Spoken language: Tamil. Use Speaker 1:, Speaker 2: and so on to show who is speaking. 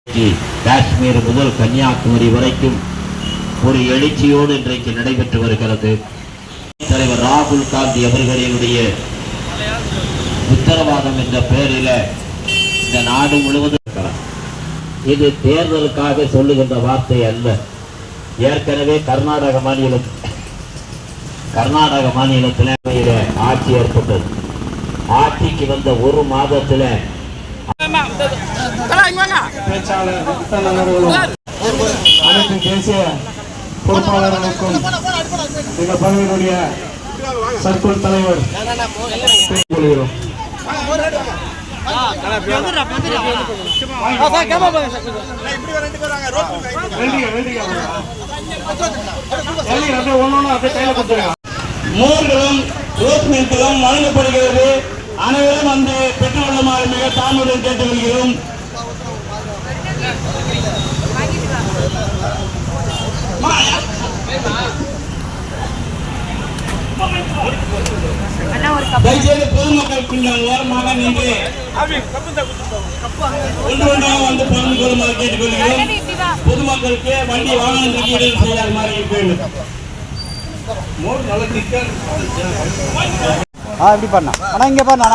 Speaker 1: காஷ்மீர் முதல் கன்னியாகுமரி வரைக்கும் ஒரு எழுச்சியோடு இன்றைக்கு நடைபெற்று வருகிறது. தலைவர் ராகுல் காந்தி அவர்களினுடைய உத்தரவாதம் என்ற பெயரில் இந்த நாடு முழுவதும் இது தேர்தலுக்காக சொல்லுகின்ற வார்த்தை அல்ல. ஏற்கனவே கர்நாடக மாநிலத்தில் ஆட்சி ஏற்பட்டது. ஆட்சிக்கு வந்த ஒரு மாதத்தில்
Speaker 2: அனைத்து தேசிய பொறுப்பாளர்களுக்கும் எங்கள் பகுதியினுடைய சர்க்குள் தலைவர் கொள்கிறோம்.
Speaker 3: மோர்களும் ரோஸ் மில்களும் வழங்கப்படுகிறது. அனைவரும் வந்து பெற்றுக்கொள்ளுமாறு மிக தாழ்மையுடன் கேட்டுக்கொள்கிறோம். தயவுசெய்து பொதுமக்கள் கொஞ்சம் ஓரமாக நின்று ஒன்றாக வந்து பகிர்ந்து கொள்ளுமாறு கேட்டுக்கொள்கிறோம். பொதுமக்களுக்கு வண்டி வாகனத்திற்கு இடையில் செய்யாமல் வேண்டும்.
Speaker 2: எப்படி பண்ணா ஆனா இங்க பண்ணா